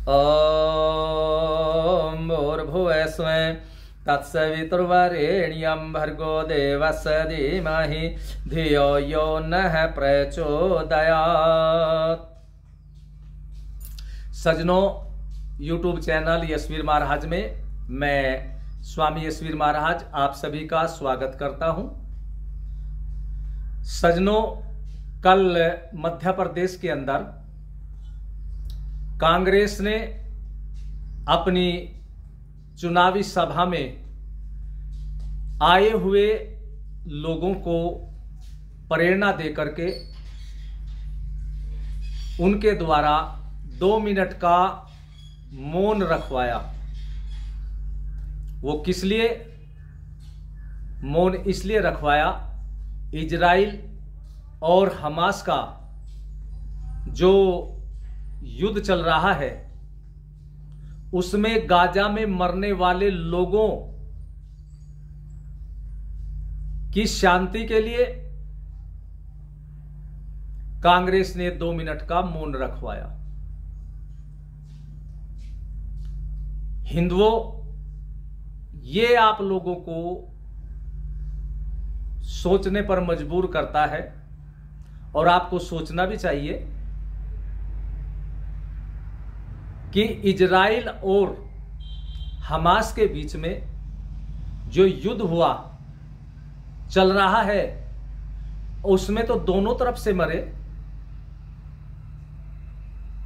ॐ भूर्भुवः स्वः तत्सवितुर्वरेण्यं भर्गो देवस्य धीमहि धियो यो नः प्रचोदयात्। सज्जनों, यूट्यूब चैनल यशवीर महाराज में मैं स्वामी यशवीर महाराज आप सभी का स्वागत करता हूं। सज्जनों, कल मध्य प्रदेश के अंदर कांग्रेस ने अपनी चुनावी सभा में आए हुए लोगों को प्रेरणा देकर के उनके द्वारा 2 मिनट का मौन रखवाया। वो किस लिए मौन इसलिए रखवाया, इजराइल और हमास का जो युद्ध चल रहा है उसमें गाजा में मरने वाले लोगों की शांति के लिए कांग्रेस ने 2 मिनट का मौन रखवाया। हिंदुओं, ये आप लोगों को सोचने पर मजबूर करता है और आपको सोचना भी चाहिए कि इजराइल और हमास के बीच में जो युद्ध हुआ चल रहा है उसमें तो दोनों तरफ से मरे,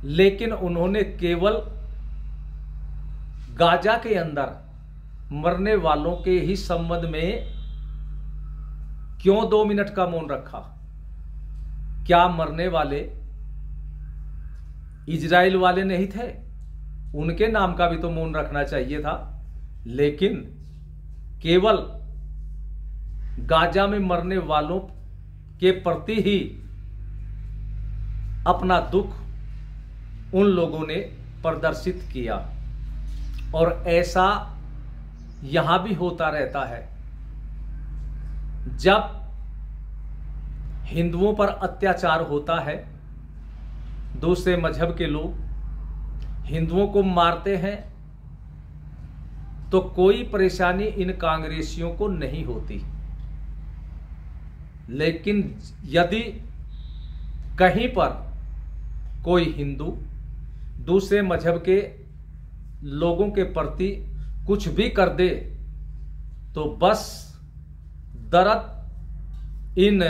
लेकिन उन्होंने केवल गाजा के अंदर मरने वालों के ही संबंध में क्यों 2 मिनट का मौन रखा? क्या मरने वाले इजराइल वाले नहीं थे? उनके नाम का भी तो मौन रखना चाहिए था। लेकिन केवल गाजा में मरने वालों के प्रति ही अपना दुख उन लोगों ने प्रदर्शित किया, और ऐसा यहां भी होता रहता है। जब हिंदुओं पर अत्याचार होता है, दूसरे मजहब के लोग हिंदुओं को मारते हैं, तो कोई परेशानी इन कांग्रेसियों को नहीं होती। लेकिन यदि कहीं पर कोई हिंदू दूसरे मजहब के लोगों के प्रति कुछ भी कर दे तो बस दर्द इन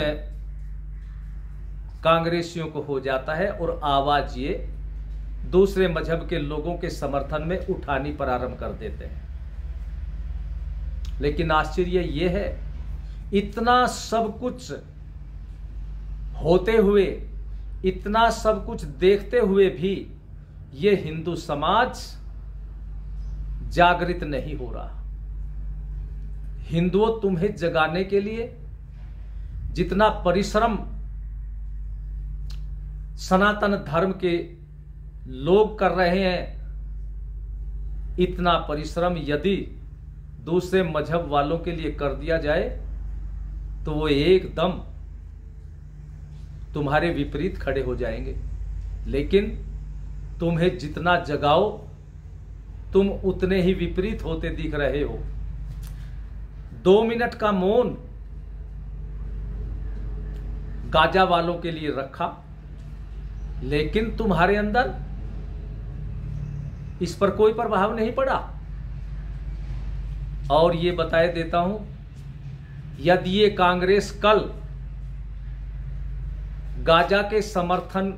कांग्रेसियों को हो जाता है और आवाज ये दूसरे मजहब के लोगों के समर्थन में उठानी प्रारंभ कर देते हैं। लेकिन आश्चर्य यह है, इतना सब कुछ होते हुए, इतना सब कुछ देखते हुए भी ये हिंदू समाज जागृत नहीं हो रहा। हिंदुओं, तुम्हें जगाने के लिए जितना परिश्रम सनातन धर्म के लोग कर रहे हैं, इतना परिश्रम यदि दूसरे मजहब वालों के लिए कर दिया जाए तो वो एकदम तुम्हारे विपरीत खड़े हो जाएंगे। लेकिन तुम्हें जितना जगाओ तुम उतने ही विपरीत होते दिख रहे हो। 2 मिनट का मौन गाजा वालों के लिए रखा, लेकिन तुम्हारे अंदर इस पर कोई प्रभाव नहीं पड़ा। और ये बताए देता हूं, यदि ये कांग्रेस कल गाजा के समर्थन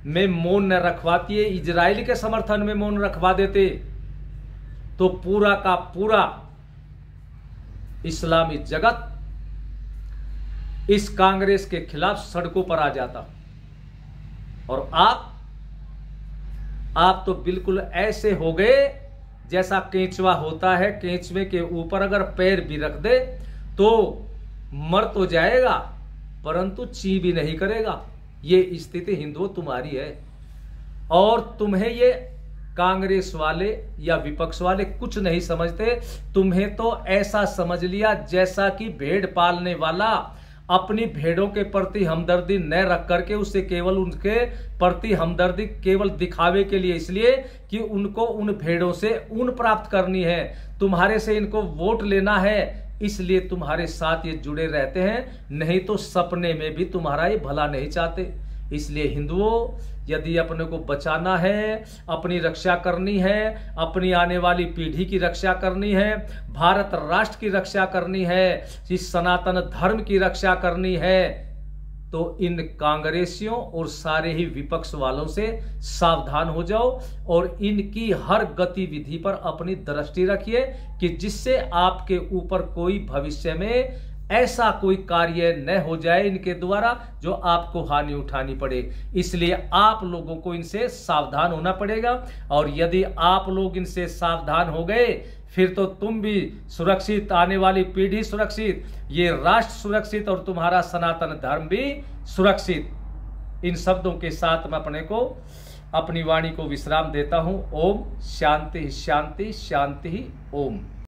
में मौन न रखवाती है, इजराइल के समर्थन में मौन रखवा देते, तो पूरा का पूरा इस्लामी जगत इस कांग्रेस के खिलाफ सड़कों पर आ जाता। और आप तो बिल्कुल ऐसे हो गए जैसा केंचुआ होता है, केंचुए के ऊपर अगर पैर भी रख दे तो मर तो जाएगा परंतु ची भी नहीं करेगा। ये स्थिति हिंदुओं तुम्हारी है। और तुम्हें ये कांग्रेस वाले या विपक्ष वाले कुछ नहीं समझते। तुम्हें तो ऐसा समझ लिया जैसा कि भेड़ पालने वाला अपनी भेड़ों के प्रति हमदर्दी न रख करके उससे केवल उनके प्रति हमदर्दी केवल दिखावे के लिए, इसलिए कि उनको उन भेड़ों से ऊन प्राप्त करनी है, तुम्हारे से इनको वोट लेना है, इसलिए तुम्हारे साथ ये जुड़े रहते हैं, नहीं तो सपने में भी तुम्हारा ये भला नहीं चाहते। इसलिए हिंदुओं, यदि अपने को बचाना है, अपनी रक्षा करनी है, अपनी आने वाली पीढ़ी की रक्षा करनी है, भारत राष्ट्र की रक्षा करनी है, इस सनातन धर्म की रक्षा करनी है, तो इन कांग्रेसियों और सारे ही विपक्ष वालों से सावधान हो जाओ और इनकी हर गतिविधि पर अपनी दृष्टि रखिए कि जिससे आपके ऊपर कोई भविष्य में ऐसा कोई कार्य न हो जाए इनके द्वारा जो आपको हानि उठानी पड़े। इसलिए आप लोगों को इनसे सावधान होना पड़ेगा, और यदि आप लोग इनसे सावधान हो गए फिर तो तुम भी सुरक्षित, आने वाली पीढ़ी सुरक्षित, ये राष्ट्र सुरक्षित और तुम्हारा सनातन धर्म भी सुरक्षित। इन शब्दों के साथ मैं अपनी वाणी को विश्राम देता हूं। ओम शांति शांति शांति। ओम।